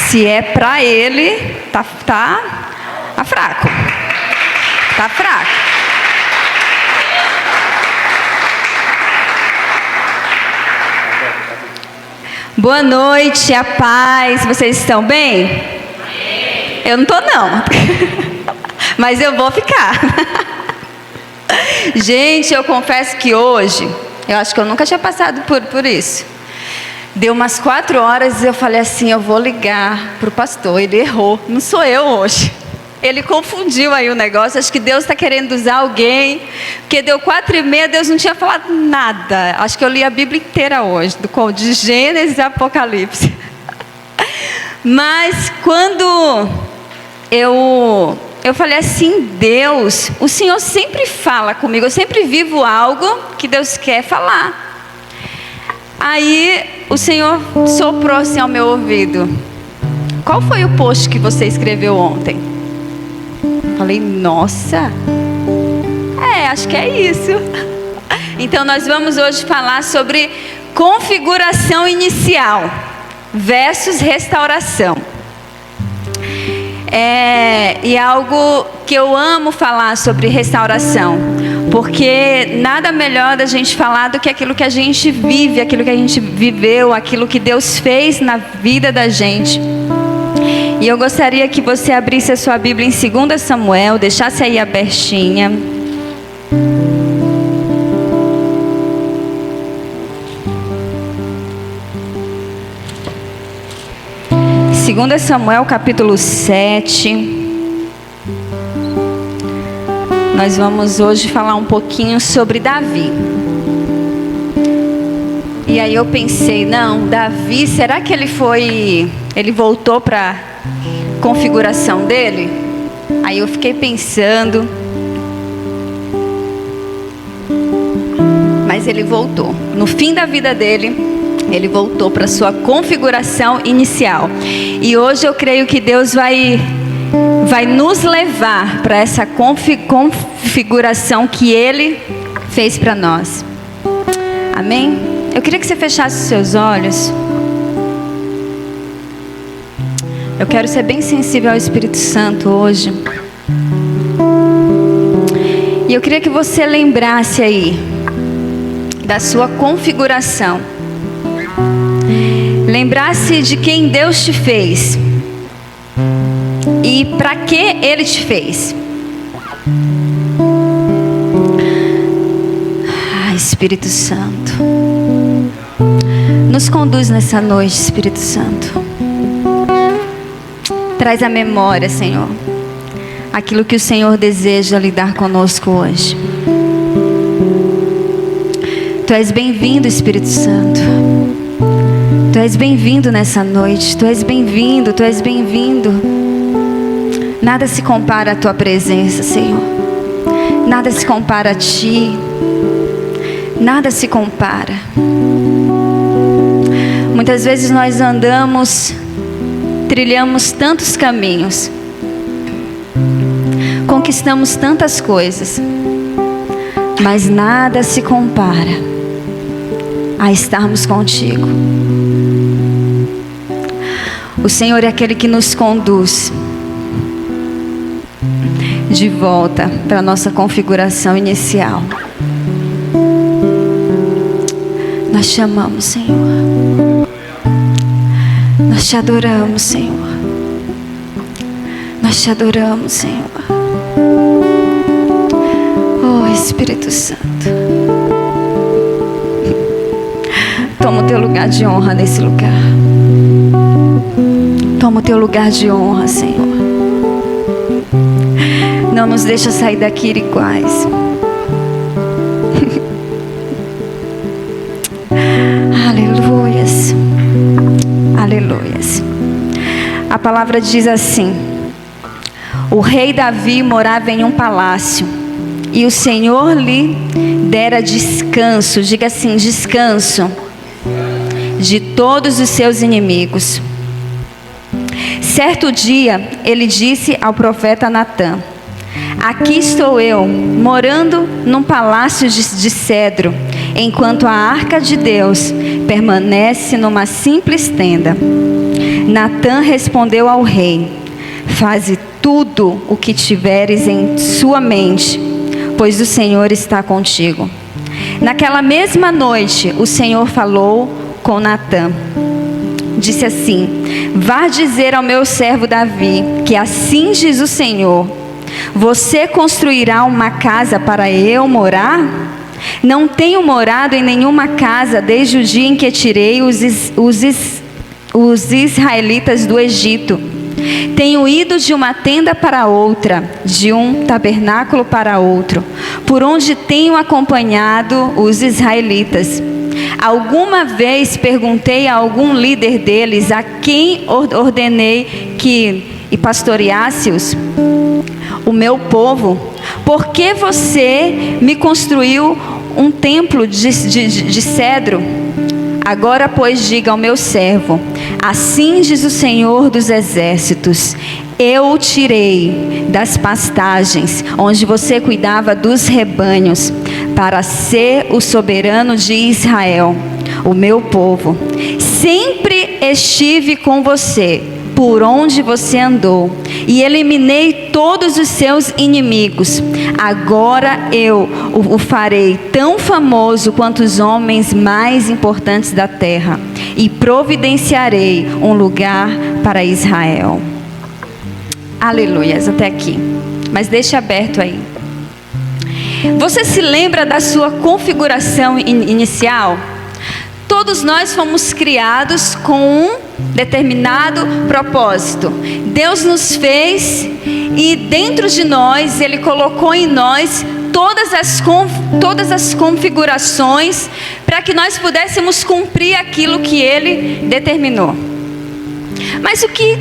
Se é para ele, tá fraco. Tá fraco. Boa noite, a paz. Vocês estão bem? Eu não tô não. Mas eu vou ficar. Gente, eu confesso que hoje, eu acho que eu nunca tinha passado por isso. Deu umas 4 horas e eu falei assim, eu vou ligar para o pastor. Ele errou, não sou eu hoje. Ele confundiu aí o negócio, acho que Deus está querendo usar alguém. Porque deu 4h30, Deus não tinha falado nada. Acho que eu li a Bíblia inteira hoje, de Gênesis a Apocalipse. Mas quando eu falei assim, Deus, o Senhor sempre fala comigo, eu sempre vivo algo que Deus quer falar. Aí o Senhor soprou assim ao meu ouvido, qual foi o post que você escreveu ontem? Falei, nossa, acho que é isso. Então nós vamos hoje falar sobre configuração inicial versus restauração. E algo que eu amo falar sobre restauração, porque nada melhor da gente falar do que aquilo que a gente vive, aquilo que a gente viveu, aquilo que Deus fez na vida da gente. E eu gostaria que você abrisse a sua Bíblia em 2 Samuel, deixasse aí abertinha. Segunda Samuel capítulo 7. Nós vamos hoje falar um pouquinho sobre Davi. E aí eu pensei, não, Davi, será que ele voltou para a configuração dele? Aí eu fiquei pensando, mas ele voltou. No fim da vida dele, ele voltou para a sua configuração inicial. E hoje eu creio que Deus vai nos levar para essa configuração que Ele fez para nós. Amém? Eu queria que você fechasse os seus olhos. Eu quero ser bem sensível ao Espírito Santo hoje. E eu queria que você lembrasse aí da sua configuração. Lembrasse de quem Deus te fez e para que Ele te fez. Espírito Santo, nos conduz nessa noite, Espírito Santo. Traz a memória, Senhor, aquilo que o Senhor deseja lidar conosco hoje. Tu és bem-vindo, Espírito Santo. Tu és bem-vindo nessa noite. Tu és bem-vindo, Tu és bem-vindo. Nada se compara à Tua presença, Senhor. Nada se compara a Ti. Nada se compara. Muitas vezes nós trilhamos tantos caminhos, conquistamos tantas coisas, mas nada se compara a estarmos contigo. O Senhor é aquele que nos conduz de volta para a nossa configuração inicial. Nós te amamos, Senhor. Nós te adoramos, Senhor. Nós te adoramos, Senhor. Oh, Espírito Santo. Toma o teu lugar de honra nesse lugar. Toma o teu lugar de honra, Senhor. Não nos deixa sair daqui iguais. Aleluias. Aleluias. A palavra diz assim: o rei Davi morava em um palácio, e o Senhor lhe dera descanso, diga assim, descanso, de todos os seus inimigos. Certo dia, ele disse ao profeta Natã: aqui estou eu, morando num palácio de cedro, enquanto a arca de Deus permanece numa simples tenda. Natã respondeu ao rei: faze tudo o que tiveres em sua mente, pois o Senhor está contigo. Naquela mesma noite, o Senhor falou com Natã. Disse assim: vá dizer ao meu servo Davi, que assim diz o Senhor: você construirá uma casa para eu morar? Não tenho morado em nenhuma casa desde o dia em que tirei os israelitas do Egito. Tenho ido de uma tenda para outra, de um tabernáculo para outro, por onde tenho acompanhado os israelitas. Alguma vez perguntei a algum líder deles, a quem ordenei que pastoreasse-os, o meu povo: por que você me construiu um templo de cedro? Agora, pois, diga ao meu servo: assim diz o Senhor dos Exércitos: eu o tirei das pastagens, onde você cuidava dos rebanhos, para ser o soberano de Israel, o meu povo. Sempre estive com você, por onde você andou, e eliminei todos os seus inimigos. Agora eu o farei tão famoso quanto os homens mais importantes da terra, e providenciarei um lugar para Israel. Aleluias, até aqui. Mas deixe aberto aí. Você se lembra da sua configuração inicial? Todos nós fomos criados com um determinado propósito. Deus nos fez e dentro de nós, Ele colocou em nós todas as configurações para que nós pudéssemos cumprir aquilo que Ele determinou. Mas o que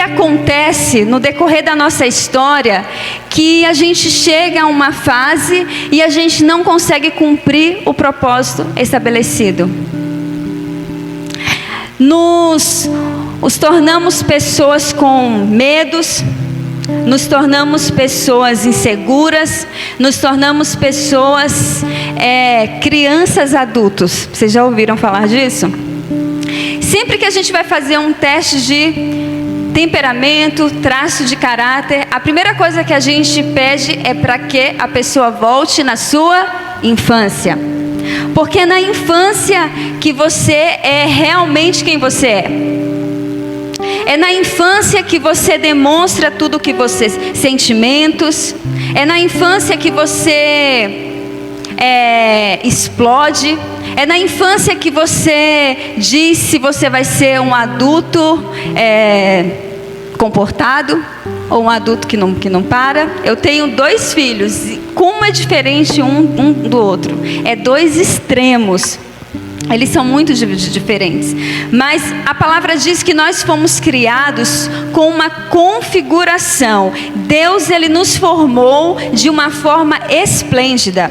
acontece no decorrer da nossa história, que a gente chega a uma fase e a gente não consegue cumprir o propósito estabelecido. Nos tornamos pessoas com medos, nos tornamos pessoas inseguras, nos tornamos pessoas, crianças adultos. Vocês já ouviram falar disso? Sempre que a gente vai fazer um teste de temperamento, traço de caráter, a primeira coisa que a gente pede é para que a pessoa volte na sua infância. Porque é na infância que você é realmente quem você é. É na infância que você demonstra tudo que você... sentimentos. É na infância que você explode. É na infância que você diz se você vai ser um adulto comportado ou um adulto que não para. Eu tenho 2 filhos, como é diferente um do outro. É 2 extremos. Eles são muito diferentes. Mas a palavra diz que nós fomos criados com uma configuração. Deus, Ele nos formou de uma forma esplêndida.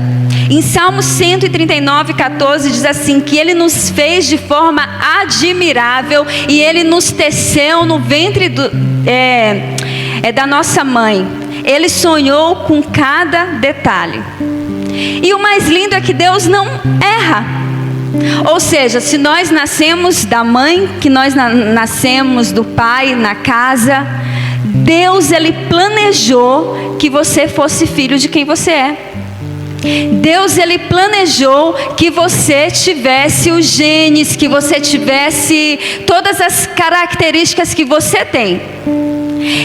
Em Salmo 139, 14 diz assim, que Ele nos fez de forma admirável e Ele nos teceu no ventre da nossa mãe. Ele sonhou com cada detalhe. E o mais lindo é que Deus não erra. Ou seja, se nós nascemos da mãe, que nós nascemos do pai na casa, Deus, Ele planejou que você fosse filho de quem você é. Deus, Ele planejou que você tivesse os genes, que você tivesse todas as características que você tem.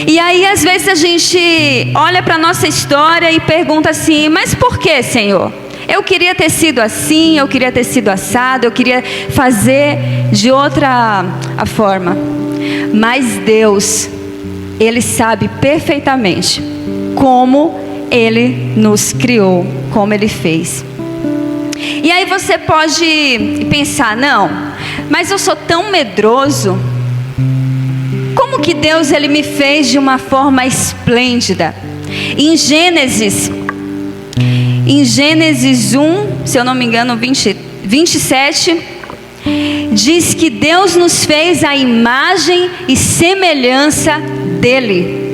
E aí às vezes a gente olha para a nossa história e pergunta assim: mas por que, Senhor? Eu queria ter sido assim, eu queria ter sido assado, eu queria fazer de outra forma. Mas Deus, Ele sabe perfeitamente como Ele nos criou, como Ele fez. E aí você pode pensar: não, mas eu sou tão medroso. Como que Deus, Ele me fez de uma forma esplêndida? Em Gênesis 1, se eu não me engano, 27, diz que Deus nos fez à imagem e semelhança dEle.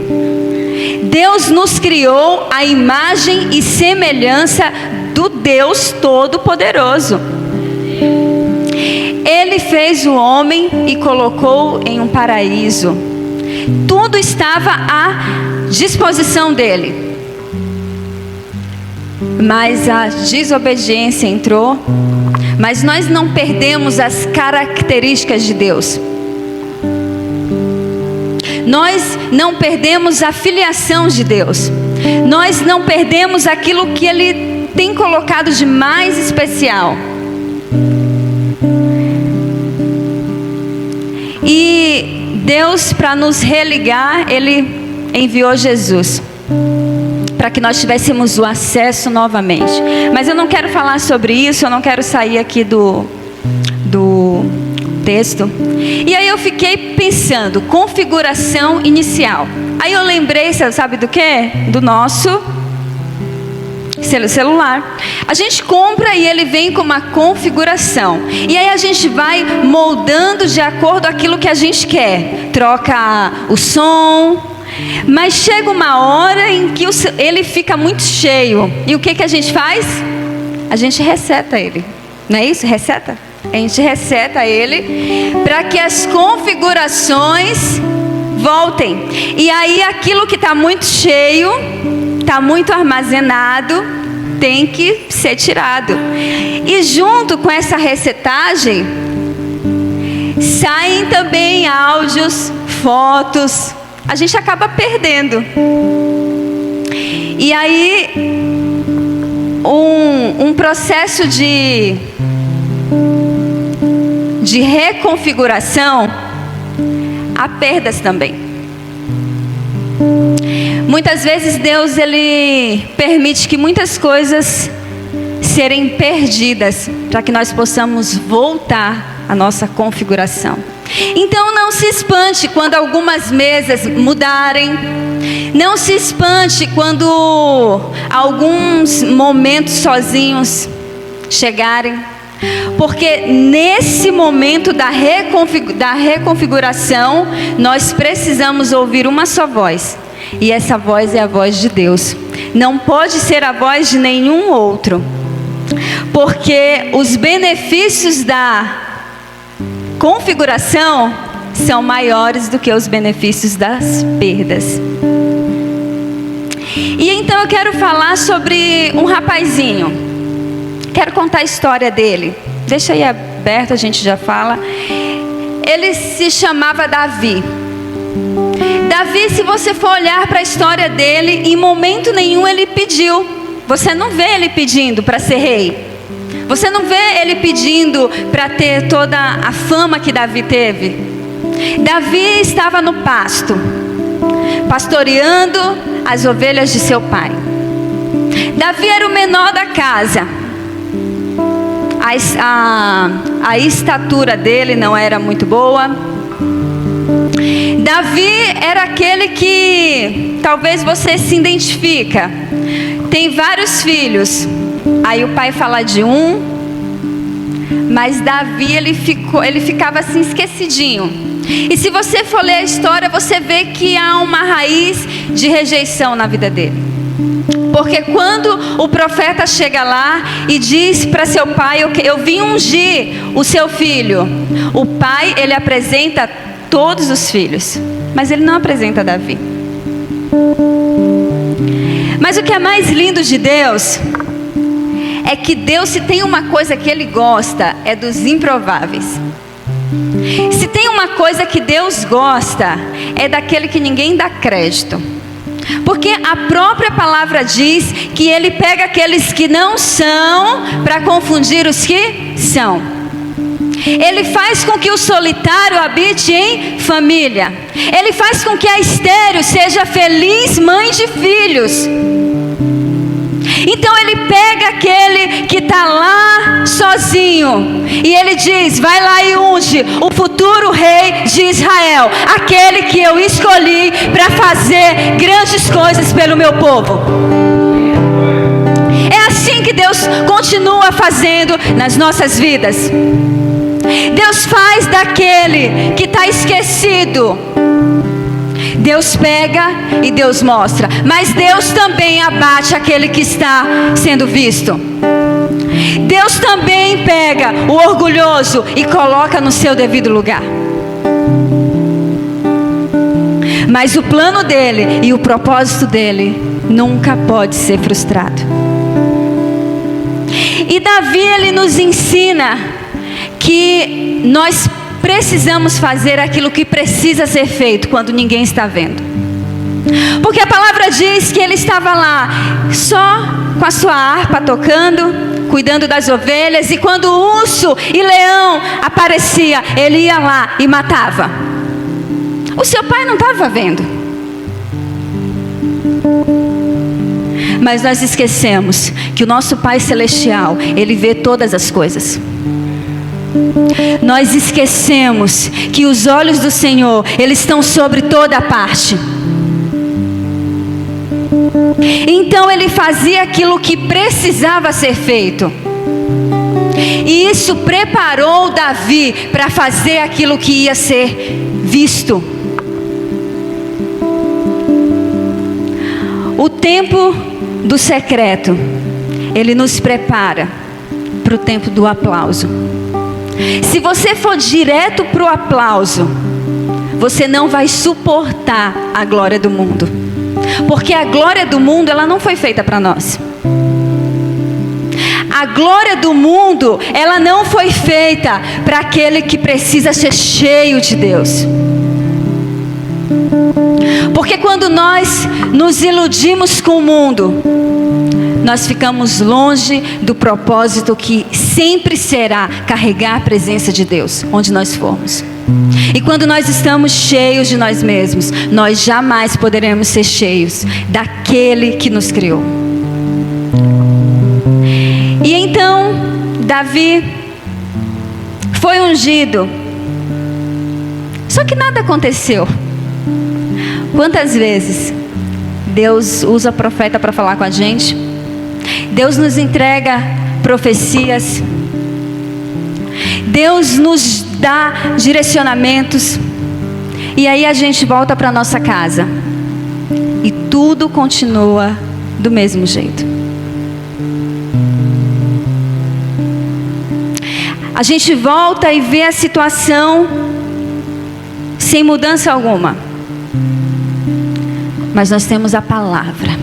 Deus nos criou à imagem e semelhança do Deus Todo-Poderoso. Ele fez o homem e colocou em um paraíso. Tudo estava à disposição dele. Mas a desobediência entrou. Mas nós não perdemos as características de Deus. Nós não perdemos a filiação de Deus. Nós não perdemos aquilo que Ele tem colocado de mais especial. E Deus, para nos religar, Ele enviou Jesus, para que nós tivéssemos o acesso novamente. Mas eu não quero falar sobre isso, eu não quero sair aqui do texto. E aí eu fiquei pensando, configuração inicial. Aí eu lembrei, sabe do quê? Do nosso celular. A gente compra e ele vem com uma configuração. E aí a gente vai moldando de acordo com aquilo que a gente quer. Troca o som. Mas chega uma hora em que ele fica muito cheio. E o que a gente faz? A gente reseta ele. Não é isso? Reseta? A gente reseta ele para que as configurações voltem. E aí aquilo que está muito cheio, está muito armazenado, tem que ser tirado. E junto com essa resetagem, saem também áudios, fotos. A gente acaba perdendo. E aí, um processo de reconfiguração, há perdas também. Muitas vezes Deus, Ele permite que muitas coisas serem perdidas, para que nós possamos voltar à nossa configuração. Então não se espante quando algumas mesas mudarem. Não se espante quando alguns momentos sozinhos chegarem. Porque nesse momento da reconfiguração, nós precisamos ouvir uma só voz. E essa voz é a voz de Deus. Não pode ser a voz de nenhum outro. Porque os benefícios da configuração são maiores do que os benefícios das perdas. E então eu quero falar sobre um rapazinho. Quero contar a história dele. Deixa aí aberto, a gente já fala. Ele se chamava Davi. Davi, se você for olhar para a história dele, em momento nenhum ele pediu. Você não vê ele pedindo para ser rei. Você não vê ele pedindo para ter toda a fama que Davi teve. Davi estava no pasto, pastoreando as ovelhas de seu pai. Davi era o menor da casa. A estatura dele não era muito boa. Davi era aquele que talvez você se identifica. Tem vários filhos. Aí o pai fala de um, mas Davi ele ficava assim esquecidinho. E se você for ler a história, você vê que há uma raiz de rejeição na vida dele. Porque quando o profeta chega lá e diz para seu pai: eu vim ungir o seu filho, o pai, ele apresenta todos os filhos, mas ele não apresenta Davi. Mas o que é mais lindo de Deus é que Deus, se tem uma coisa que Ele gosta, é dos improváveis. Se tem uma coisa que Deus gosta, é daquele que ninguém dá crédito. Porque a própria palavra diz que Ele pega aqueles que não são para confundir os que são. Ele faz com que o solitário habite em família. Ele faz com que a estéril seja feliz mãe de filhos. Então Ele pega aquele que está lá sozinho e Ele diz: vai lá e unge o futuro rei de Israel, aquele que eu escolhi para fazer grandes coisas pelo meu povo. É assim que Deus continua fazendo nas nossas vidas. Deus faz daquele que está esquecido, Deus pega e Deus mostra. Mas Deus também abate aquele que está sendo visto. Deus também pega o orgulhoso e coloca no seu devido lugar. Mas o plano dele e o propósito dele nunca pode ser frustrado. E Davi, ele nos ensina que nós precisamos fazer aquilo que precisa ser feito quando ninguém está vendo. Porque a palavra diz que ele estava lá só com a sua harpa tocando, cuidando das ovelhas, e quando o urso e leão aparecia, ele ia lá e matava. O seu pai não estava vendo. Mas nós esquecemos que o nosso Pai Celestial, Ele vê todas as coisas. Nós esquecemos que os olhos do Senhor, eles estão sobre toda a parte. Então Ele fazia aquilo que precisava ser feito. E isso preparou Davi para fazer aquilo que ia ser visto. O tempo do secreto, ele nos prepara para o tempo do aplauso. Se você for direto para o aplauso, você não vai suportar a glória do mundo. Porque a glória do mundo, ela não foi feita para nós. A glória do mundo, ela não foi feita para aquele que precisa ser cheio de Deus. Porque quando nós nos iludimos com o mundo, nós ficamos longe do propósito que sempre será carregar a presença de Deus, onde nós formos. E quando nós estamos cheios de nós mesmos, nós jamais poderemos ser cheios daquele que nos criou. E então, Davi foi ungido. Só que nada aconteceu. Quantas vezes Deus usa profeta para falar com a gente? Deus nos entrega profecias. Deus nos dá direcionamentos. E aí a gente volta para nossa casa e tudo continua do mesmo jeito. A gente volta e vê a situação sem mudança alguma. Mas nós temos a palavra.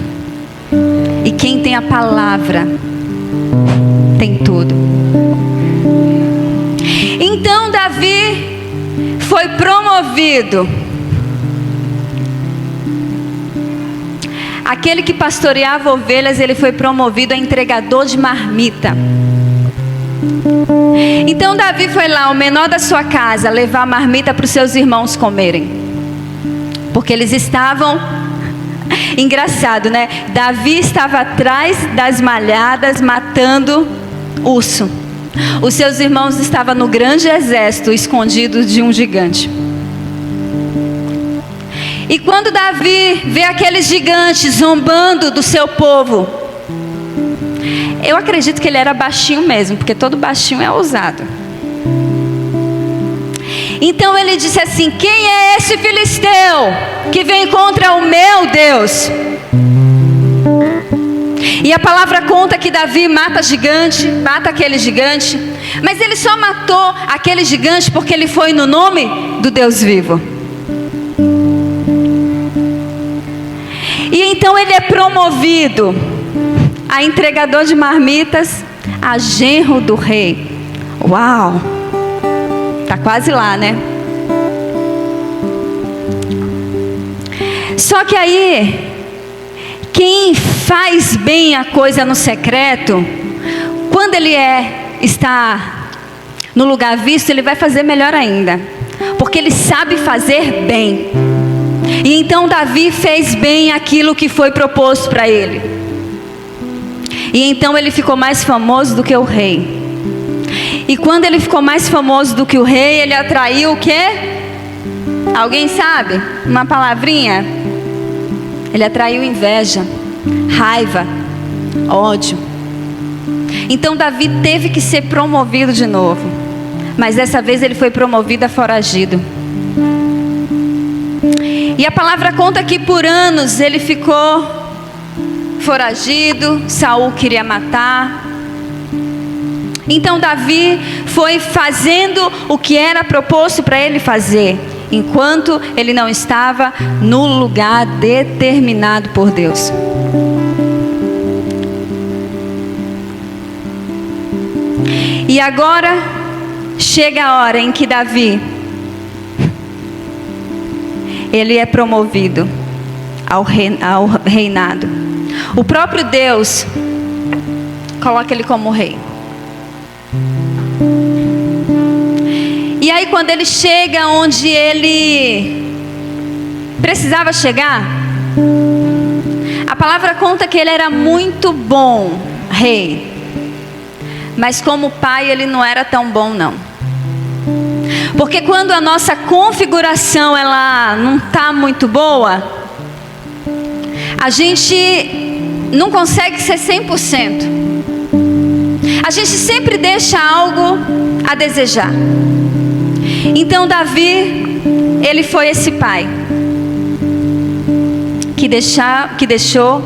E quem tem a palavra tem tudo. Então Davi foi promovido. Aquele que pastoreava ovelhas, ele foi promovido a entregador de marmita. Então Davi foi lá, o menor da sua casa, levar a marmita para os seus irmãos comerem. Porque eles estavam... Engraçado, né? Davi estava atrás das malhadas matando urso. Os seus irmãos estavam no grande exército, escondidos de um gigante. E quando Davi vê aqueles gigantes zombando do seu povo, eu acredito que ele era baixinho mesmo, porque todo baixinho é ousado. Então ele disse assim: quem é esse filisteu que vem contra o meu Deus? E a palavra conta que Davi mata aquele gigante. Mas ele só matou aquele gigante porque ele foi no nome do Deus vivo. E então ele é promovido a entregador de marmitas, a genro do rei. Uau! Tá quase lá, né? Só que aí, quem faz bem a coisa no secreto, quando ele está no lugar visto, ele vai fazer melhor ainda, porque ele sabe fazer bem. E então Davi fez bem aquilo que foi proposto para ele. E então ele ficou mais famoso do que o rei. E quando ele ficou mais famoso do que o rei, ele atraiu o quê? Alguém sabe? Uma palavrinha? Ele atraiu inveja, raiva, ódio. Então Davi teve que ser promovido de novo. Mas dessa vez ele foi promovido a foragido. E a palavra conta que por anos ele ficou foragido. Saul queria matar. Então Davi foi fazendo o que era proposto para ele fazer, enquanto ele não estava no lugar determinado por Deus. E agora chega a hora em que Davi, ele é promovido ao reinado. O próprio Deus coloca ele como rei. E aí quando ele chega onde ele precisava chegar, a palavra conta que ele era muito bom rei, mas como pai ele não era tão bom não. Porque quando a nossa configuração ela não está muito boa, a gente não consegue ser 100%. A gente sempre deixa algo a desejar. Então Davi, ele foi esse pai que deixou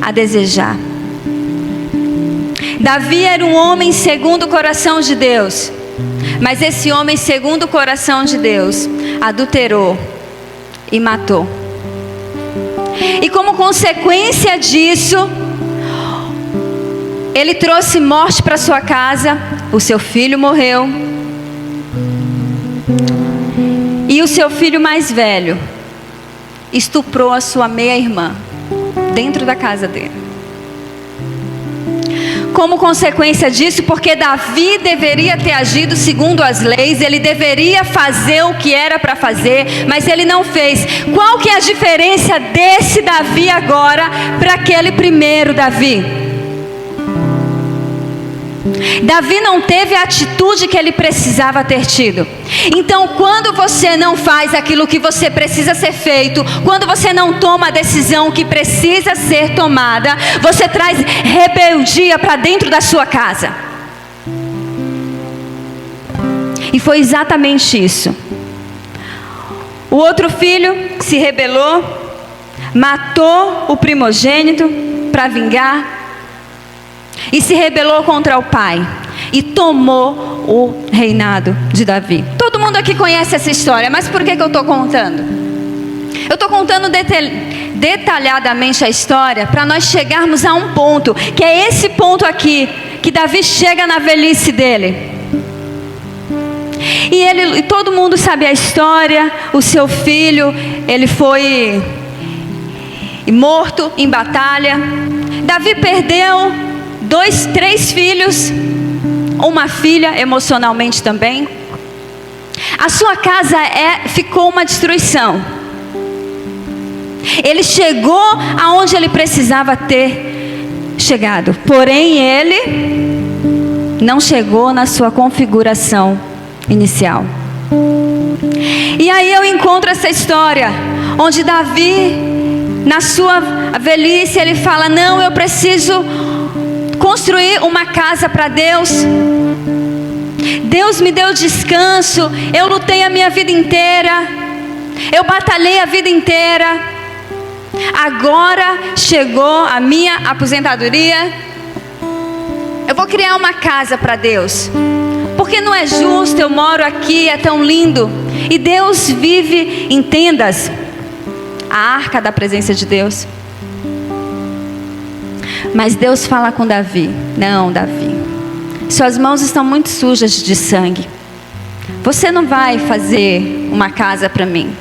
a desejar. Davi era um homem segundo o coração de Deus, mas esse homem segundo o coração de Deus adulterou e matou. E como consequência disso, ele trouxe morte para sua casa, o seu filho morreu, e o seu filho mais velho estuprou a sua meia-irmã dentro da casa dele. Como consequência disso, porque Davi deveria ter agido segundo as leis, ele deveria fazer o que era para fazer, mas ele não fez. Qual que é a diferença desse Davi agora para aquele primeiro Davi? Davi não teve a atitude que ele precisava ter tido. Então quando você não faz aquilo que você precisa ser feito, quando você não toma a decisão que precisa ser tomada, você traz rebeldia para dentro da sua casa. E foi exatamente isso. O outro filho se rebelou, matou o primogênito para vingar, e se rebelou contra o pai e tomou o reinado de Davi. Todo mundo aqui conhece essa história, mas por que eu estou contando? Eu estou contando detalhadamente a história para nós chegarmos a um ponto, que é esse ponto aqui, que Davi chega na velhice dele. E todo mundo sabe a história. O seu filho, ele foi morto em batalha. Davi perdeu 3 filhos, uma filha emocionalmente também. A sua casa ficou uma destruição. Ele chegou aonde ele precisava ter chegado, porém ele não chegou na sua configuração inicial. E aí eu encontro essa história onde Davi, na sua velhice, ele fala: não, eu preciso construir uma casa para Deus. Deus me deu descanso. Eu lutei a minha vida inteira, eu batalhei a vida inteira. Agora chegou a minha aposentadoria. Eu vou criar uma casa para Deus, porque não é justo, eu moro aqui, é tão lindo. E Deus vive em tendas, a arca da presença de Deus. Mas Deus fala com Davi: não, Davi, suas mãos estão muito sujas de sangue. Você não vai fazer uma casa para mim,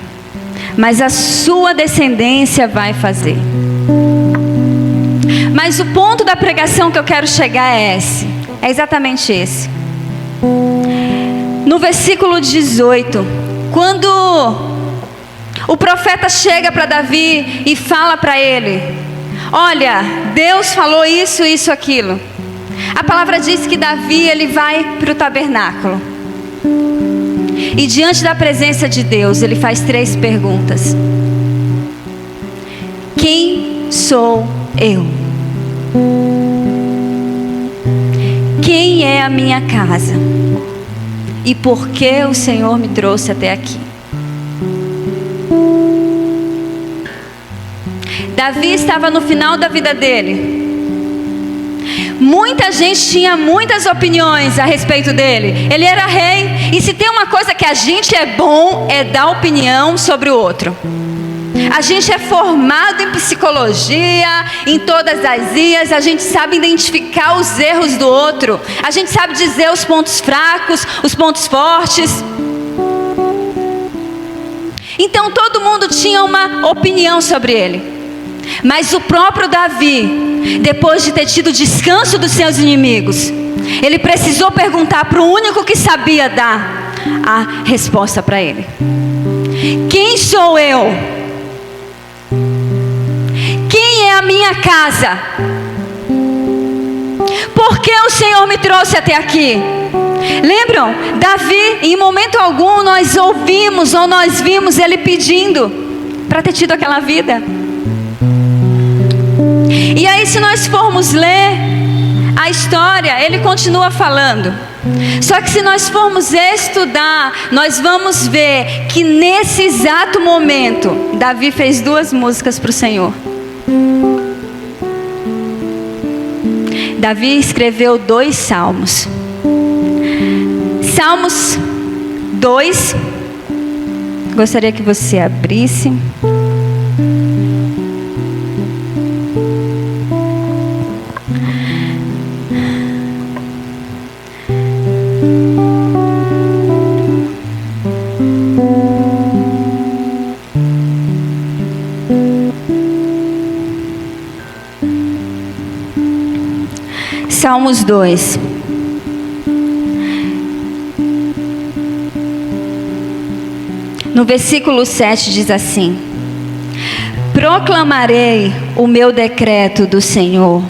mas a sua descendência vai fazer. Mas o ponto da pregação que eu quero chegar é exatamente esse. No versículo 18, quando o profeta chega para Davi e fala para ele: olha, Deus falou isso, isso, aquilo. A palavra diz que Davi, ele vai para o tabernáculo. E diante da presença de Deus, ele faz 3 perguntas. Quem sou eu? Quem é a minha casa? E por que o Senhor me trouxe até aqui? Davi estava no final da vida dele. Muita gente tinha muitas opiniões a respeito dele. Ele era rei. E se tem uma coisa que a gente é bom, é dar opinião sobre o outro. A gente é formado em psicologia, em todas as IAs. A gente sabe identificar os erros do outro. A gente sabe dizer os pontos fracos, os pontos fortes. Então todo mundo tinha uma opinião sobre ele. Mas o próprio Davi, depois de ter tido descanso dos seus inimigos, ele precisou perguntar para o único que sabia dar a resposta para ele: quem sou eu? Quem é a minha casa? Por que o Senhor me trouxe até aqui? Lembram? Davi, em momento algum nós ouvimos ou nós vimos ele pedindo para ter tido aquela vida. E aí, se nós formos ler a história, ele continua falando. Só que se nós formos estudar, nós vamos ver que nesse exato momento, Davi fez 2 músicas para o Senhor. Davi escreveu 2 salmos. Salmos 2, gostaria que você abrisse. Salmos 2. No versículo 7 diz assim: proclamarei o meu decreto do Senhor.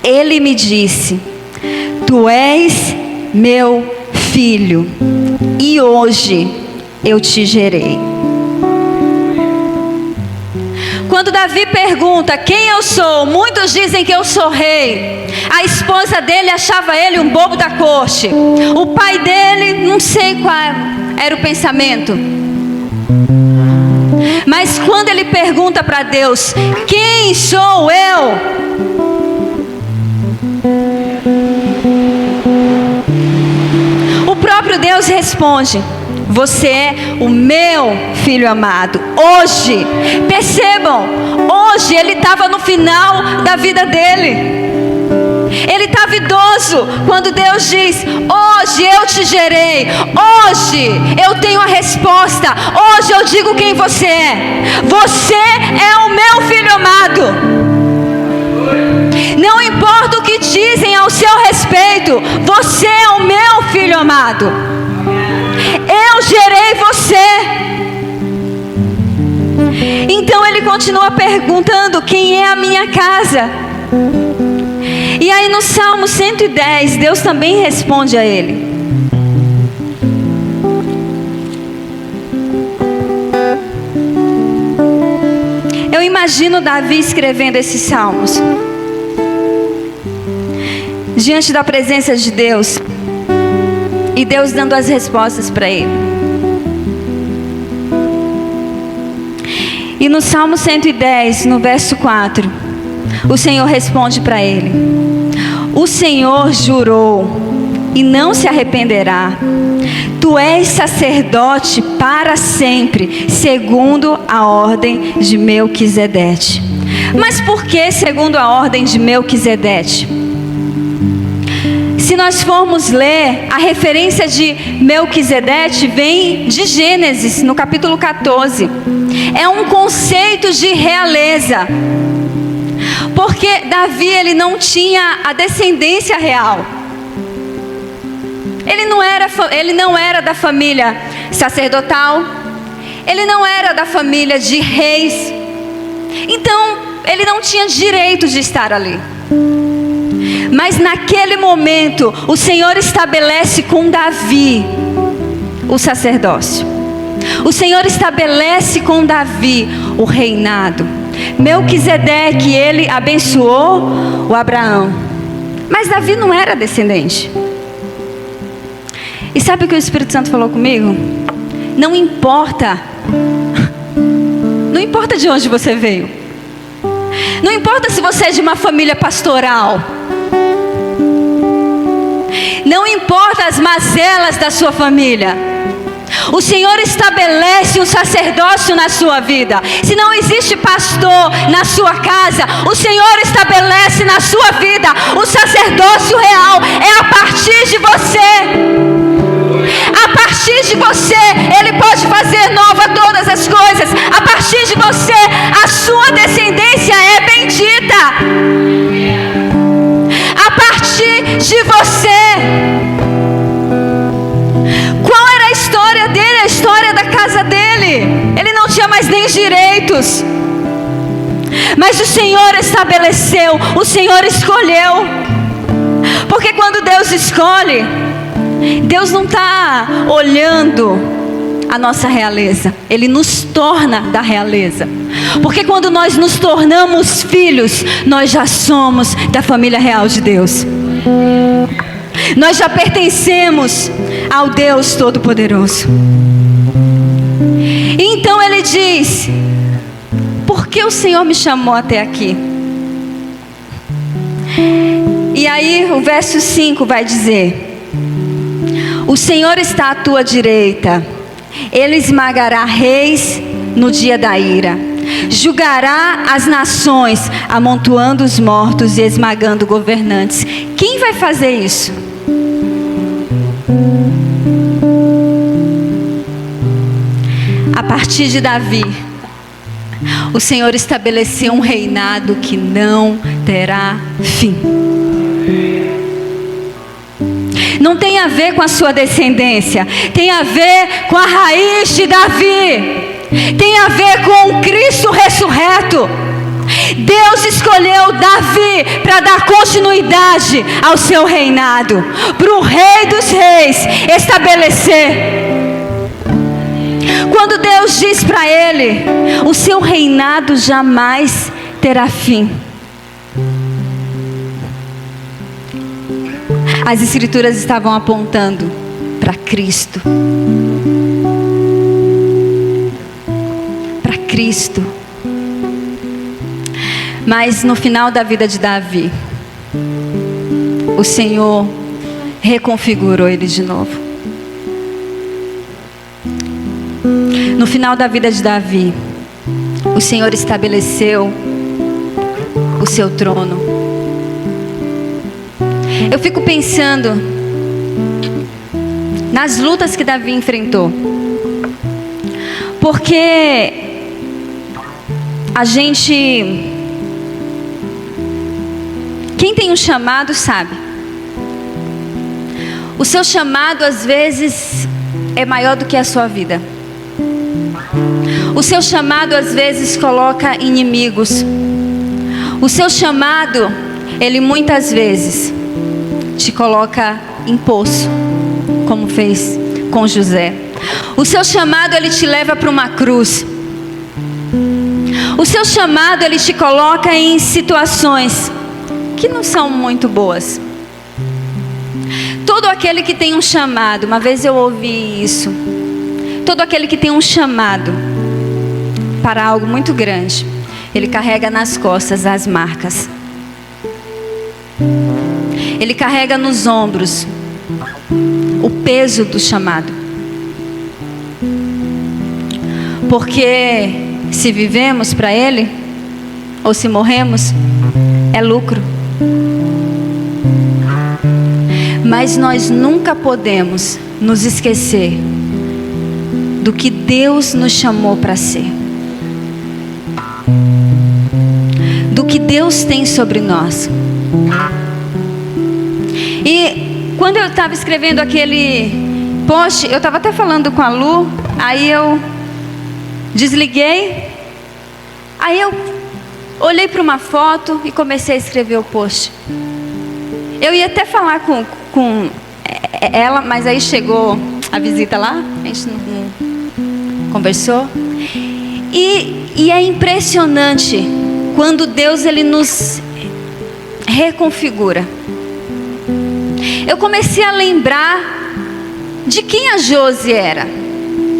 Ele me disse: tu és meu filho, e hoje eu te gerei. Quando Davi pergunta quem eu sou, muitos dizem que eu sou rei. A esposa dele achava ele um bobo da corte. O pai dele, não sei qual era o pensamento. Mas quando ele pergunta para Deus: quem sou eu? O próprio Deus responde: você é o meu filho amado. Hoje, percebam, hoje ele estava no final da vida dele. Ele estava idoso quando Deus diz: hoje eu te gerei, hoje eu tenho a resposta, hoje eu digo quem você é. Você é o meu filho amado. Não importa o que dizem ao seu respeito, você é o meu filho amado. Eu gerei você. Então ele continua perguntando: quem é a minha casa? E aí no Salmo 110, Deus também responde a ele. Eu imagino Davi escrevendo esses salmos diante da presença de Deus, e Deus dando as respostas para ele. E no Salmo 110, no verso 4, o Senhor responde para ele: o Senhor jurou e não se arrependerá. Tu és sacerdote para sempre, segundo a ordem de Melquisedeque. Mas por que segundo a ordem de Melquisedeque? Se nós formos ler, a referência de Melquisedeque vem de Gênesis, no capítulo 14. É um conceito de realeza. Porque Davi, ele não tinha a descendência real. Ele não era da família sacerdotal. Ele não era da família de reis. Então, ele não tinha direito de estar ali. Mas naquele momento, o Senhor estabelece com Davi o sacerdócio. O Senhor estabelece com Davi o reinado. Melquisedeque, ele abençoou o Abraão. Mas Davi não era descendente. E sabe o que o Espírito Santo falou comigo? Não importa. Não importa de onde você veio. Não importa se você é de uma família pastoral. Não importa as mazelas da sua família, o Senhor estabelece um sacerdócio na sua vida. Se não existe pastor na sua casa, o Senhor estabelece na sua vida o sacerdócio real. É a partir de você. A partir de você, Ele pode fazer nova todas as coisas. A partir de você, a sua descendência é bendita. A partir de você. Qual era a história dele? A história da casa dele. Ele não tinha mais nem direitos. Mas o Senhor estabeleceu, o Senhor escolheu. Porque quando Deus escolhe, Deus não está olhando a nossa realeza. Ele nos torna da realeza. Porque quando nós nos tornamos filhos, nós já somos da família real de Deus. Nós já pertencemos ao Deus Todo-Poderoso. Então ele diz: por que o Senhor me chamou até aqui? E aí o verso 5 vai dizer: o Senhor está à tua direita, Ele esmagará reis no dia da ira, julgará as nações, amontoando os mortos e esmagando governantes. Quem vai fazer isso? A partir de Davi, o Senhor estabeleceu um reinado que não terá fim. Não tem a ver com a sua descendência, tem a ver com a raiz de Davi, tem a ver com o Cristo ressurreto. Deus escolheu Davi para dar continuidade ao seu reinado, para o Rei dos Reis estabelecer. Quando Deus diz para ele: o seu reinado jamais terá fim, as Escrituras estavam apontando para Cristo. Para Cristo. Mas no final da vida de Davi, o Senhor reconfigurou ele de novo. No final da vida de Davi, o Senhor estabeleceu o seu trono. Eu fico pensando nas lutas que Davi enfrentou. Porque a gente, quem tem um chamado sabe. O seu chamado às vezes é maior do que a sua vida. O seu chamado às vezes coloca inimigos. O seu chamado, ele muitas vezes te coloca em poço, como fez com José. O seu chamado, ele te leva para uma cruz. O seu chamado, ele te coloca em situações que não são muito boas. Todo aquele que tem um chamado, uma vez eu ouvi isso, todo aquele que tem um chamado para algo muito grande, ele carrega nas costas as marcas. Ele carrega nos ombros o peso do chamado. Porque se vivemos para Ele, ou se morremos, é lucro. Mas nós nunca podemos nos esquecer do que Deus nos chamou para ser. Do que Deus tem sobre nós. E quando eu estava escrevendo aquele post, eu estava até falando com a Lu, aí eu desliguei, aí eu olhei para uma foto e comecei a escrever o post. Eu ia até falar com ela, mas aí chegou a visita lá, a gente não conversou. E é impressionante quando Deus, ele nos reconfigura. Eu comecei a lembrar de quem a Josi era,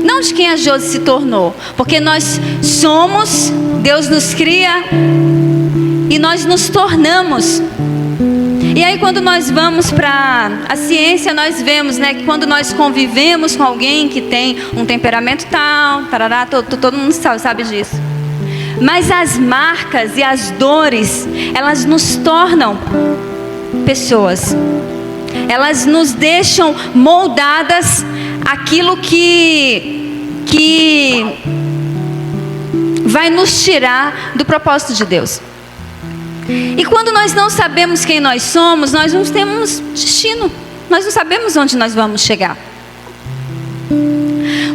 não de quem a Josi se tornou, porque nós somos, Deus nos cria e nós nos tornamos. E aí quando nós vamos para a ciência, nós vemos, né, que quando nós convivemos com alguém que tem um temperamento tal, tarará, todo mundo sabe disso. Mas as marcas e as dores, elas nos tornam pessoas. Elas nos deixam moldadas aquilo que vai nos tirar do propósito de Deus. E quando nós não sabemos quem nós somos, nós não temos destino. Nós não sabemos onde nós vamos chegar.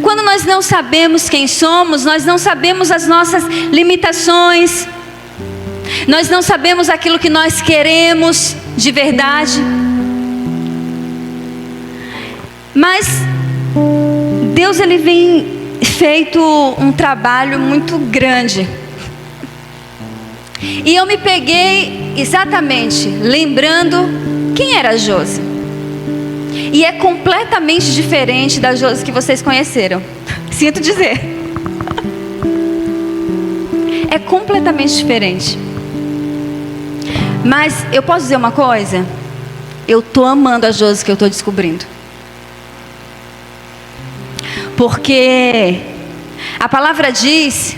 Quando nós não sabemos quem somos, nós não sabemos as nossas limitações. Nós não sabemos aquilo que nós queremos de verdade. Mas Deus, ele vem feito um trabalho muito grande. E eu me peguei exatamente lembrando quem era a Josi. E é completamente diferente da Josi que vocês conheceram. Sinto dizer. É completamente diferente. Mas eu posso dizer uma coisa? Eu estou amando a Josi que eu estou descobrindo. Porque a palavra diz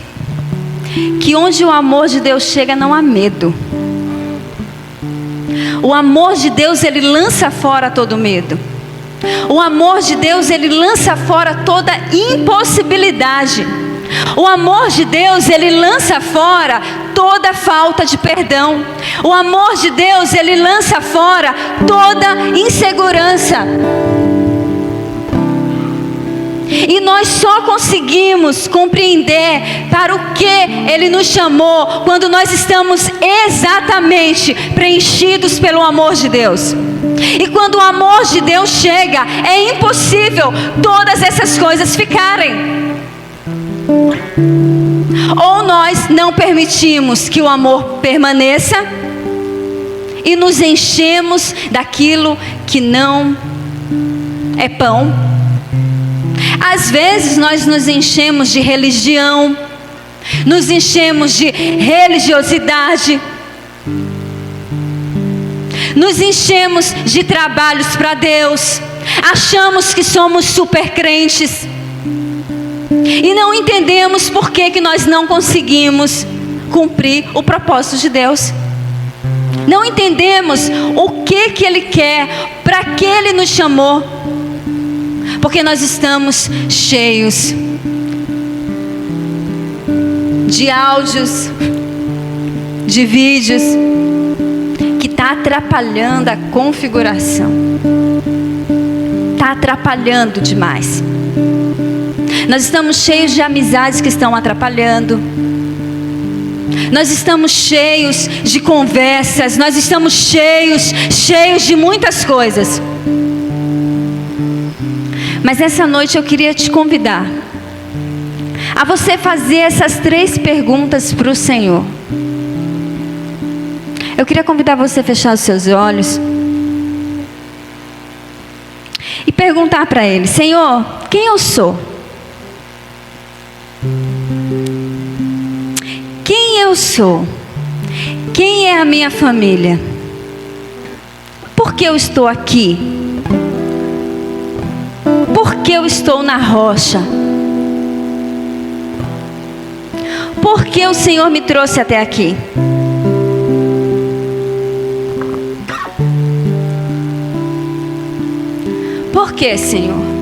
que onde o amor de Deus chega não há medo. O amor de Deus, ele lança fora todo medo. O amor de Deus, ele lança fora toda impossibilidade. O amor de Deus, ele lança fora toda falta de perdão. O amor de Deus, ele lança fora toda insegurança. E nós só conseguimos compreender para o que Ele nos chamou quando nós estamos exatamente preenchidos pelo amor de Deus. E quando o amor de Deus chega, é impossível todas essas coisas ficarem. Ou nós não permitimos que o amor permaneça e nos enchemos daquilo que não é pão. Às vezes nós nos enchemos de religião, nos enchemos de religiosidade, nos enchemos de trabalhos para Deus, achamos que somos super crentes e não entendemos por que nós não conseguimos cumprir o propósito de Deus. Não entendemos o que Ele quer, para que Ele nos chamou. Porque nós estamos cheios de áudios, de vídeos, que está atrapalhando a configuração. Está atrapalhando demais. Nós estamos cheios de amizades que estão atrapalhando. Nós estamos cheios de conversas. Nós estamos cheios de muitas coisas. Mas essa noite eu queria te convidar a você fazer essas 3 perguntas para o Senhor. Eu queria convidar você a fechar os seus olhos e perguntar para Ele: Senhor, quem eu sou? Quem eu sou? Quem é a minha família? Por que eu estou aqui? Por que eu estou na rocha? Por que o Senhor me trouxe até aqui? Por que, Senhor?